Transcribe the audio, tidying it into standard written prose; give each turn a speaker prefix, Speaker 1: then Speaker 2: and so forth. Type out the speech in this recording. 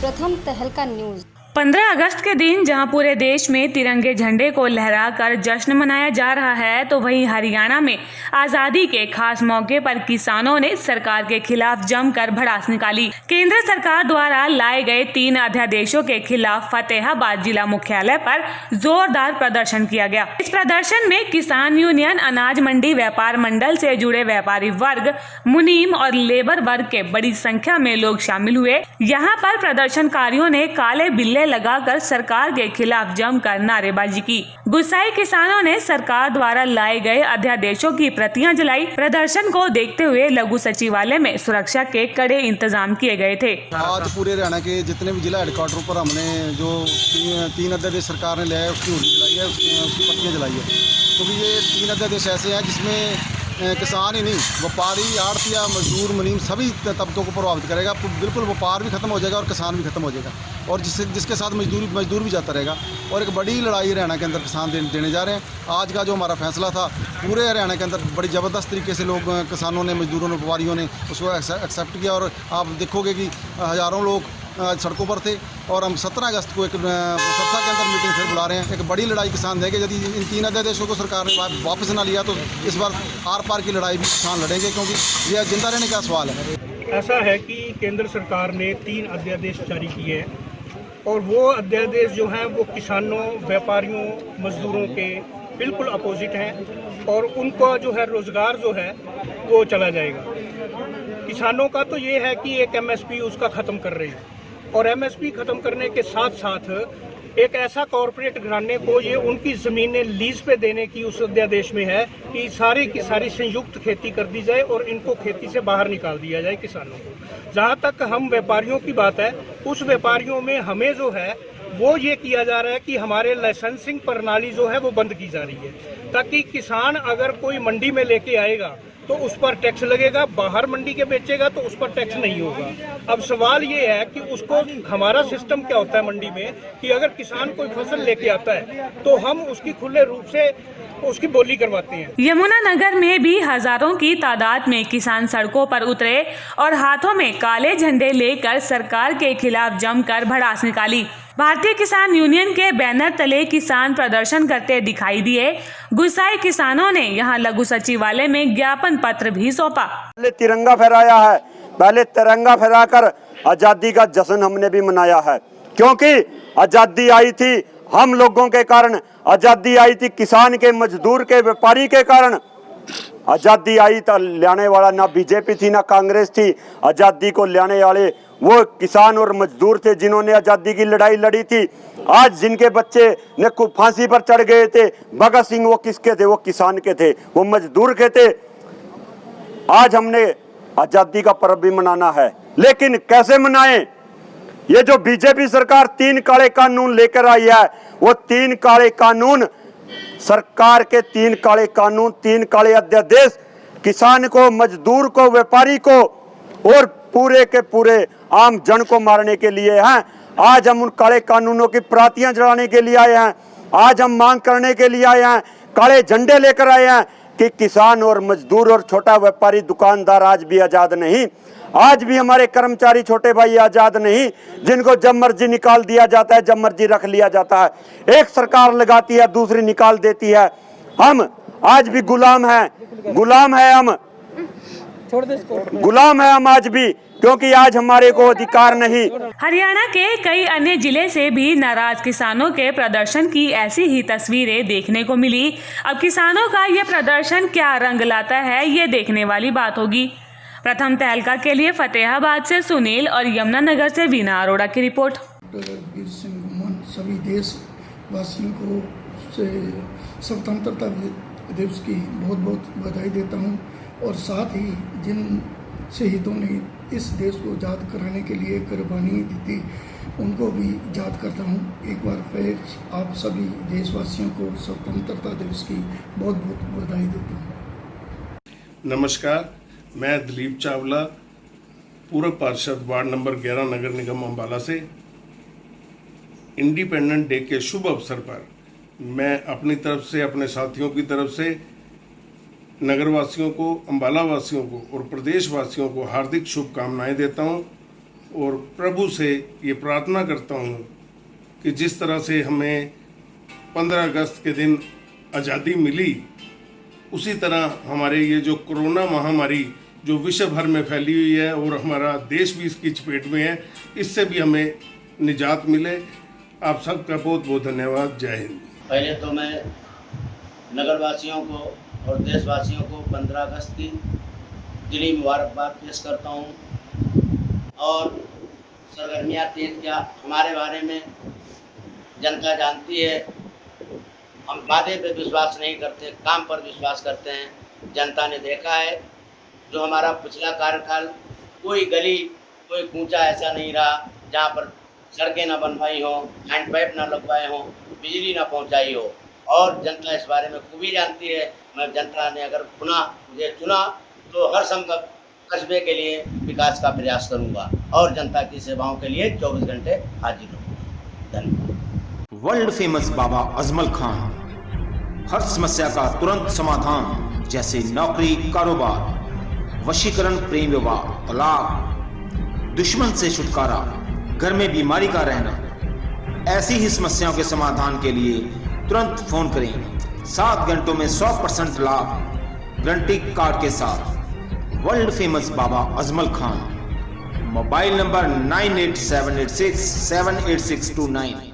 Speaker 1: प्रथम तहलका न्यूज।
Speaker 2: 15 अगस्त के दिन जहां पूरे देश में तिरंगे झंडे को लहराकर जश्न मनाया जा रहा है, तो वहीं हरियाणा में आजादी के खास मौके पर किसानों ने सरकार के खिलाफ जमकर भड़ास निकाली। केंद्र सरकार द्वारा लाए गए 3 अध्यादेशों के खिलाफ फतेहाबाद जिला मुख्यालय पर जोरदार प्रदर्शन किया गया। इस प्रदर्शन में किसान यूनियन, अनाज मंडी व्यापार मंडल से जुड़े व्यापारी वर्ग, मुनीम और लेबर वर्ग के बड़ी संख्या में लोग शामिल हुए। यहाँ पर प्रदर्शनकारियों ने काले बिल्ले लगाकर सरकार के खिलाफ जमकर नारेबाजी की। गुस्साए किसानों ने सरकार द्वारा लाए गए अध्यादेशों की प्रतियां जलाई। प्रदर्शन को देखते हुए लघु सचिवालय में सुरक्षा के कड़े इंतजाम किए गए थे।
Speaker 3: आज पूरे हरियाणा के जितने भी जिला हेडक्वार्टरों पर हमने जो 3 अध्यादेश सरकार ने लिया है उसकी होली जलाई है, उसकी पत्तियां जलाई है। क्योंकि ये 3 अध्यादेश ऐसे हैं जिसमें किसान ही नहीं, व्यापारी, आड़तिया, मजदूर, मुनीम सभी तबकों को प्रभावित करेगा। बिल्कुल व्यापार भी खत्म हो जाएगा और किसान भी खत्म हो जाएगा, और जिसके साथ मजदूर भी जाता रहेगा। और एक बड़ी लड़ाई हरियाणा के अंदर किसान देने जा रहे हैं। आज का जो हमारा फैसला था, पूरे हरियाणा के अंदर बड़ी ज़बरदस्त तरीके से लोग, किसानों ने, मजदूरों ने, व्यापारियों ने उसको एक्सेप्ट किया। और आप देखोगे कि हज़ारों लोग सड़कों पर थे। और हम 17 अगस्त को एक संस्था के अंदर मीटिंग फिर बुला रहे हैं। एक बड़ी लड़ाई किसान देंगे। यदि इन 3 अध्यादेशों को सरकार ने वापस ना लिया तो इस बार आर पार की लड़ाई भी किसान लड़ेंगे, क्योंकि यह जिंदा रहने का सवाल है।
Speaker 4: ऐसा है कि केंद्र सरकार ने 3 अध्यादेश जारी किए हैं, और वो अध्यादेश जो हैं वो किसानों, व्यापारियों, मजदूरों के बिल्कुल अपोजिट हैं, और उनका जो है रोज़गार जो है वो चला जाएगा। किसानों का तो ये है कि एक MSP उसका ख़त्म कर रहे हैं, और MSP ख़त्म करने के साथ साथ एक ऐसा कॉरपोरेट घराने को ये उनकी ज़मीनें लीज पे देने की उस अध्यादेश में है कि सारी की सारी संयुक्त खेती कर दी जाए और इनको खेती से बाहर निकाल दिया जाए किसानों को। जहाँ तक हम व्यापारियों की बात है, उस व्यापारियों में हमें जो है वो ये किया जा रहा है कि हमारे लाइसेंसिंग प्रणाली जो है वो बंद की जा रही है, ताकि किसान अगर कोई मंडी में लेके आएगा तो उस पर टैक्स लगेगा, बाहर मंडी के बेचेगा तो उस पर टैक्स नहीं होगा। अब सवाल ये है कि उसको, हमारा सिस्टम क्या होता है मंडी में कि अगर किसान कोई फसल लेके आता है तो हम उसकी खुले रूप से उसकी बोली करवाते हैं।
Speaker 2: यमुनानगर में भी हजारों की तादाद में किसान सड़कों पर उतरे और हाथों में काले झंडे लेकर सरकार के खिलाफ जमकर भड़ास निकाली। भारतीय किसान यूनियन के बैनर तले किसान प्रदर्शन करते दिखाई दिए। गुस्साए किसानों ने यहां लघु सचिवालय में ज्ञापन पत्र भी सौंपा।
Speaker 5: पहले तिरंगा फहराया है, पहले तिरंगा फहराकर आजादी का जश्न हमने भी मनाया है, क्योंकि आजादी आई थी हम लोगों के कारण, आजादी आई थी किसान के, मजदूर के, व्यापारी के कारण। आजादी आई तो लाने वाला ना बीजेपी थी ना कांग्रेस थी। आजादी को लाने वाले वो किसान और मजदूर थे, जिन्होंने आजादी की लड़ाई लड़ी थी। आज जिनके बच्चे ने फांसी पर चढ़ गए थे, भगत सिंह, वो किसके थे? वो किसान के थे, वो मजदूर के थे। आज हमने आजादी का पर्व भी मनाना है, लेकिन कैसे मनाएं? ये जो बीजेपी सरकार 3 काले कानून लेकर आई है, वो 3 काले कानून, सरकार के 3 काले कानून, 3 काले अध्यादेश किसान को, मजदूर को, व्यापारी को और पूरे के पूरे आम जन को मारने के लिए हैं। आज हम उन काले कानूनों की प्रतियां जलाने के लिए आए हैं। आज हम मांग करने के लिए आए हैं, काले झंडे लेकर आए हैं कि किसान और मजदूर और छोटा व्यापारी, दुकानदार आज भी आजाद नहीं। आज भी हमारे कर्मचारी, छोटे भाई आजाद नहीं, जिनको जब मर्जी निकाल दिया जाता है, जब मर्जी रख लिया जाता है। एक सरकार लगाती है, दूसरी निकाल देती है। हम आज भी गुलाम हैं, गुलाम है हम, गुलाम है हम आज भी, क्योंकि आज हमारे को अधिकार नहीं।
Speaker 2: हरियाणा के कई अन्य जिले से भी नाराज किसानों के प्रदर्शन की ऐसी ही तस्वीरें देखने को मिली। अब किसानों का ये प्रदर्शन क्या रंग लाता है, ये देखने वाली बात होगी। प्रथम तहलका के लिए फतेहाबाद से सुनील और यमुनानगर से वीना अरोड़ा की रिपोर्ट।
Speaker 6: वीर सिंह घुमन सभी देशवासियों को स्वतंत्रता दिवस की बहुत बहुत बधाई देता हूं, और साथ ही जिन शहीदों ने इस देश को आज़ाद कराने के लिए कुर्बानी दी थी, उनको भी याद करता हूं। एक बार फिर आप सभी देशवासियों को स्वतंत्रता दिवस की बहुत बहुत बधाई देता हूं।
Speaker 7: नमस्कार, मैं दिलीप चावला, पूर्व पार्षद वार्ड नंबर 11 नगर निगम अम्बाला से। इंडिपेंडेंट डे के शुभ अवसर पर मैं अपनी तरफ से, अपने साथियों की तरफ से नगरवासियों को, अम्बाला वासियों को और प्रदेशवासियों को हार्दिक शुभकामनाएं देता हूं। और प्रभु से ये प्रार्थना करता हूँ कि जिस तरह से हमें 15 अगस्त के दिन आज़ादी मिली, उसी तरह हमारे ये जो कोरोना महामारी जो विश्व भर में फैली हुई है और हमारा देश भी इसकी चपेट में है, इससे भी हमें निजात मिले। आप सबका बहुत बहुत धन्यवाद। जय हिंद।
Speaker 1: पहले तो मैं नगरवासियों को और देशवासियों को 15 अगस्त की दिली मुबारकबाद पेश करता हूँ। और सरगर्मियाँ तेज क्या हमारे बारे में जनता जानती है। हम वादे पे विश्वास नहीं करते, काम पर विश्वास करते हैं। जनता ने देखा है जो हमारा पिछला कार्यकाल, कोई गली कोई कूचा ऐसा नहीं रहा जहाँ पर सड़कें ना बनवाई हो, हैंडपाइप ना लगवाए हों, बिजली ना पहुँचाई हो। और जनता इस बारे में खूबी जानती है। मैं जनता ने अगर पुनः मुझे चुना तो हर संभव कस्बे के लिए विकास का प्रयास करूंगा और जनता की सेवाओं के लिए 24 घंटे हाजिर रहूंगा। धन्यवाद।
Speaker 8: वर्ल्ड फेमस बाबा अजमल खान हर समस्या का तुरंत समाधान, जैसे नौकरी, कारोबार, वशीकरण, प्रेम विवाह, तलाक, दुश्मन से छुटकारा, घर में बीमारी का रहना, ऐसी ही समस्याओं के समाधान के लिए तुरंत फोन करें। 7 घंटों में 100% लाभ गारंटी कार्ड के साथ। World famous Baba Ajmal Khan. Mobile number 9878678629।